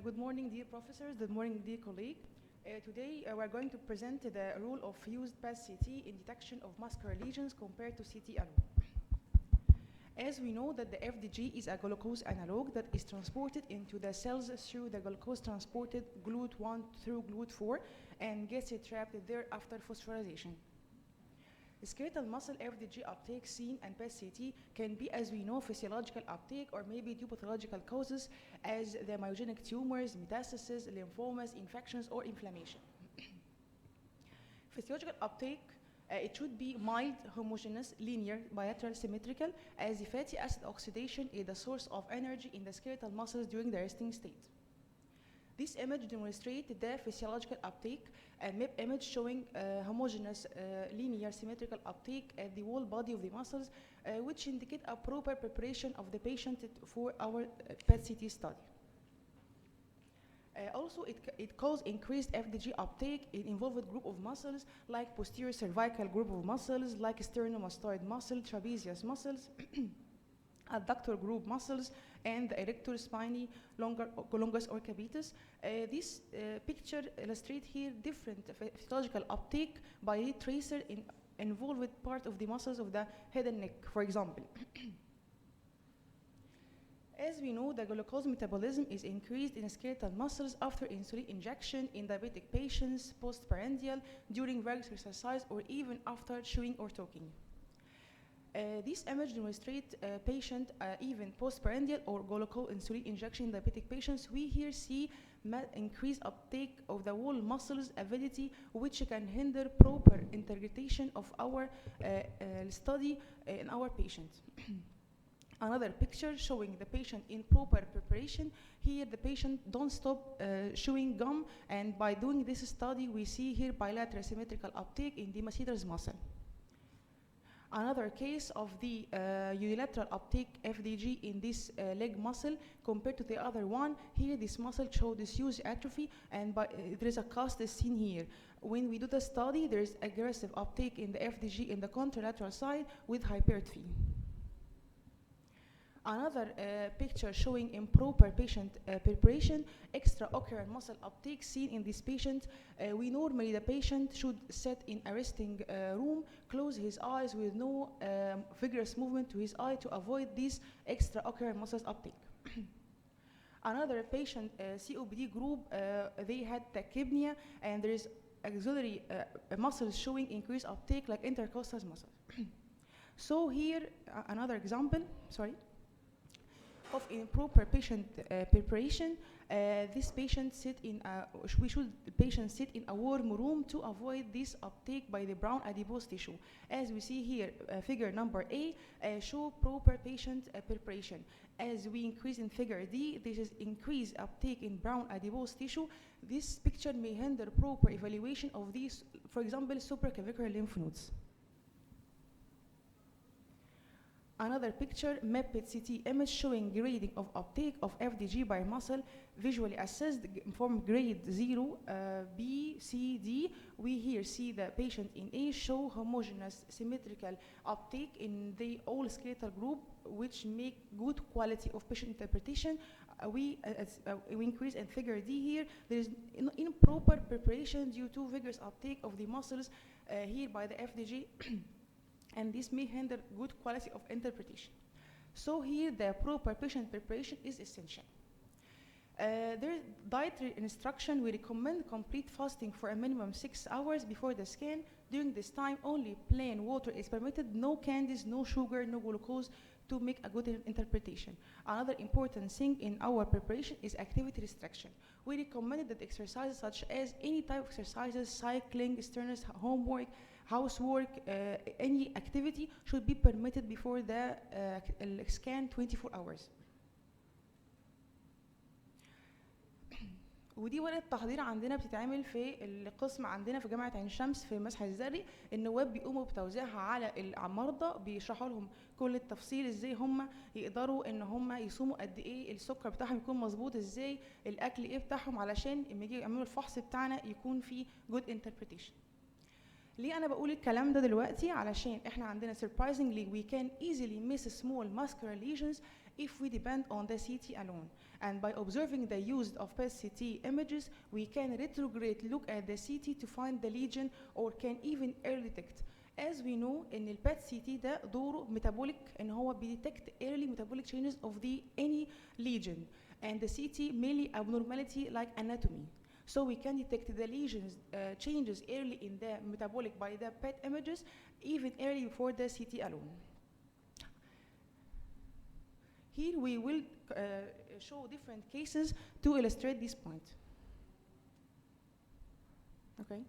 Good morning, dear professors. Good morning, dear colleague. Today, we're going to present the role of fused PET-CT in detection of muscular lesions compared to CT alone. As we know that the FDG is a glucose analog that is transported into the cells through the glucose transported GLUT1 through GLUT4 and gets trapped there after phosphorylation. Skeletal muscle FDG uptake seen in PET-CT can be, as we know, physiological uptake or maybe due pathological causes as the myogenic tumors, metastases, lymphomas, infections, or inflammation. Physiological uptake, it should be mild, homogeneous, linear, bilateral, symmetrical, as the fatty acid oxidation is the source of energy in the skeletal muscles during the resting state. This image demonstrates the physiological uptake, a MIP image showing homogeneous, linear, symmetrical uptake at the whole body of the muscles, which indicate a proper preparation of the patient for our PET-CT study. Also, it causes increased FDG uptake in involved group of muscles like posterior cervical group of muscles, like sternomastoid muscle, trapezius muscles, adductor group muscles, and the erector spinae longus or capitis. This picture illustrates here different physiological uptake by tracer in involved part of the muscles of the head and neck, for example. As we know, the glucose metabolism is increased in skeletal muscles after insulin injection in diabetic patients, postprandial, during vigorous exercise, or even after chewing or talking. This image demonstrates patient even postprandial or glucose insulin injection in diabetic patients. We here see increased uptake of the whole muscles ability, which can hinder proper interpretation of our study in our patients. Another picture showing the patient in proper preparation. Here the patient don't stop chewing gum, and by doing this study we see here bilateral symmetrical uptake in the masseter's muscle. Another case of the unilateral uptake FDG in this leg muscle compared to the other one. Here this muscle showed disuse atrophy, and there is a cast seen here. When we do the study, there is aggressive uptake in the FDG in the contralateral side with hypertrophy. Another picture showing improper patient preparation, extraocular muscle uptake seen in this patient. We normally the patient should sit in a resting room, close his eyes with no vigorous movement to his eye to avoid this extraocular muscles uptake. Another patient, COPD group, they had tachypnea, and there is auxiliary muscles showing increased uptake like intercostal muscles. So here, another example, of improper patient preparation. This patient sit in a warm room to avoid this uptake by the brown adipose tissue. As we see here, figure number A show proper patient preparation. As we increase in figure D, this is increased uptake in brown adipose tissue. This picture may hinder proper evaluation of these, for example, supraclavicular lymph nodes. Another picture, PET-CT image showing grading of uptake of FDG by muscle, visually assessed from grade 0, B, C, D. We here see the patient in A show homogeneous symmetrical uptake in the all skeletal group, which make good quality of patient interpretation. We increase in figure D here. There is improper preparation due to vigorous uptake of the muscles here by the FDG. And this may hinder good quality of interpretation. So here the proper patient preparation is essential. There is dietary instruction. We recommend complete fasting for a minimum 6 hours before the scan. During this time, only plain water is permitted, no candies, no sugar, no glucose, to make a good interpretation. Another important thing in our preparation is activity restriction. We recommend that exercises such as any type of exercises, cycling, strenuous homework, housework, any activity should be permitted before the scan 24 hours. ودي ورقه تحضير عندنا بتتعمل في القسم عندنا في جامعه عين شمس في المسح الذري. النواب بيقوموا بتوزيعها على المرضى، بيشرحوا لهم كل التفصيل ازاي هم يقدروا ان هم يصوموا قد ايه، السكر بتاعهم يكون مظبوط ازاي، الاكل ايه بتاعهم، علشان لما يجي يعملوا الفحص بتاعنا يكون في good interpretation. ليه انا بقول الكلام ده دلوقتي؟ علشان احنا عندنا surprisingly we can easily miss small muscular lesions if we depend on the CT alone. And by observing the use of PET-CT images, we can retrograde look at the CT to find the lesion or can even early detect. As we know ان ال PET-CT ده دوره metabolic ان هو بيديتكت early metabolic changes of the any lesion, and the CT mainly abnormality like anatomy. So we can detect the lesions changes early in the metabolic by the PET images, even early before the CT alone. Here we will show different cases to illustrate this point. Okay.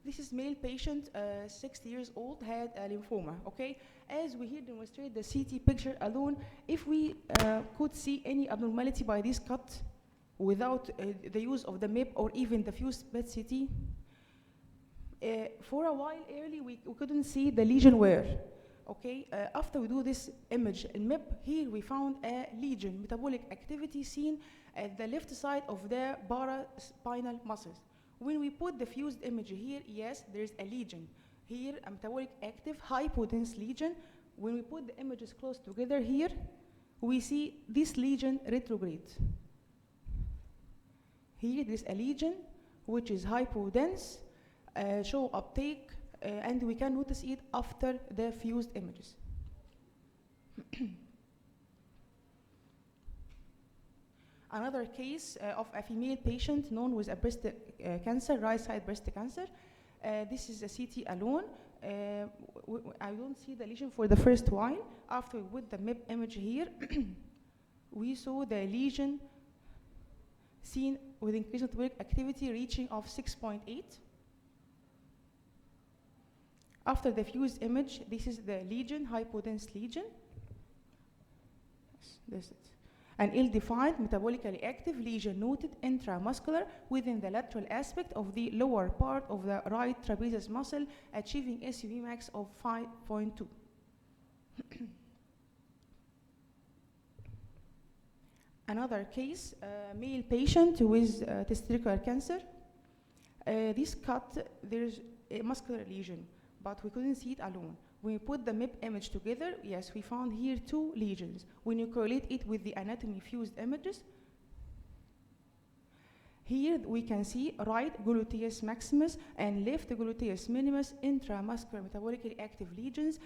This is male patient, 60 years old, had a lymphoma, okay? As we here demonstrate the CT picture alone, if we could see any abnormality by this cut without the use of the MIP or even the fused PET-CT, for a while early we couldn't see the lesion where, okay? After we do this image in MIP, here we found a lesion, metabolic activity seen at the left side of the paraspinal muscles. When we put the fused image here, yes, there's a lesion. Here, a metabolic active hypodense lesion. When we put the images close together here, we see this lesion retrograde. Here, there's a lesion which is hypodense, show uptake, and we can notice it after the fused images. Another case of a female patient known with a breast cancer, right side breast cancer. This is a CT alone. I don't see the lesion for the first while. After we put the MIP image here, we saw the lesion seen with increased metabolic activity reaching of 6.8. After the fused image, this is the lesion, hypodense lesion. Yes, this is it. An ill-defined, metabolically active lesion noted intramuscular within the lateral aspect of the lower part of the right trapezius muscle, achieving SUV max of 5.2. Another case, male patient with testicular cancer. This cut, there's a muscular lesion, but we couldn't see it alone. When we put the MIP image together, yes, we found here 2 lesions. When you correlate it with the anatomy fused images, here we can see right gluteus maximus and left gluteus minimus intramuscular metabolically active lesions,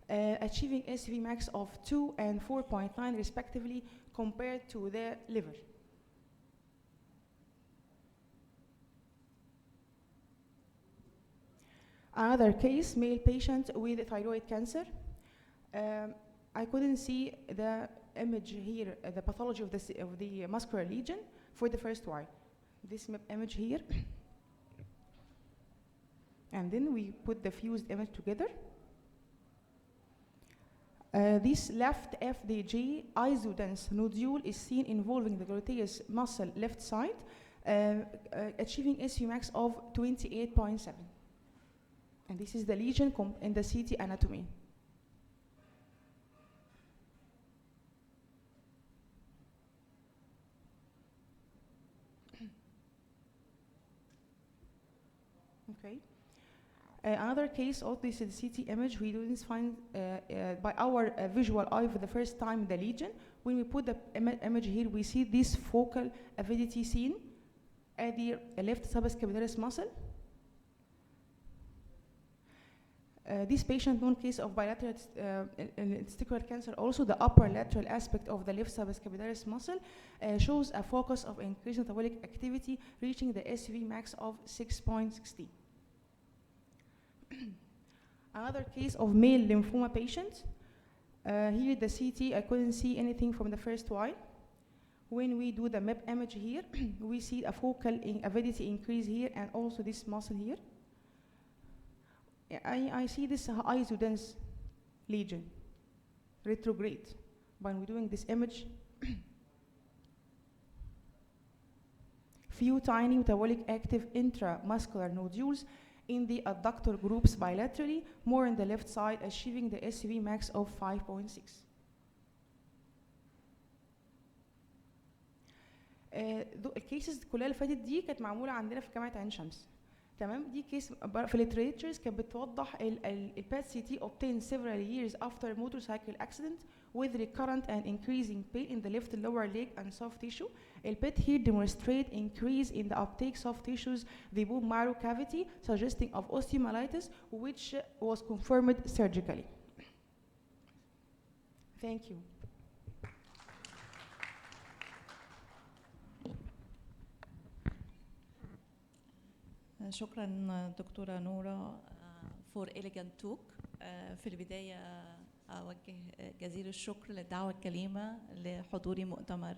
achieving SV max of 2 and 4.9 respectively compared to the liver. Another case, male patient with thyroid cancer. I couldn't see the image here, the pathology of the muscular lesion for the first while. This image here. And then we put the fused image together. This left FDG isodense nodule is seen involving the gluteus muscle left side, achieving SU max of 28.7. And this is the lesion in the CT anatomy. Okay. Another case of this is the CT image. We didn't find by our visual eye for the first time the lesion. When we put the image here, we see this focal avidity seen at the left subscapularis muscle. This patient, known case of bilateral testicular cancer, also the upper lateral aspect of the left subscapularis muscle shows a focus of increased metabolic activity reaching the SV max of 6.16. Another case of male lymphoma patient. Here the CT, I couldn't see anything from the first while. When we do the MIP image here, we see a focal avidity increase here and also this muscle here. I see this isodense lesion, retrograde, when we're doing this image. Few tiny metabolic active intramuscular nodules in the adductor groups bilaterally, more on the left side, achieving the SV max of 5.6. الكيسز كلها اللي فاتت دي كانت معمولة عندنا في جامعة عين شمس. تمام، دي كيس في الليتريتشرز كانت بتوضح البات سي تي obtained several years after motorcycle accident with recurrent and increasing pain in the left lower leg and soft tissue. The PET here demonstrate increase in the uptake soft tissues, the bone marrow cavity, suggesting of osteomyelitis, which was confirmed surgically. Thank you. شكرا دكتورة نورا for elegant talk. في البداية أوجه جزيل الشكر للدعوة الكريمة لحضور مؤتمر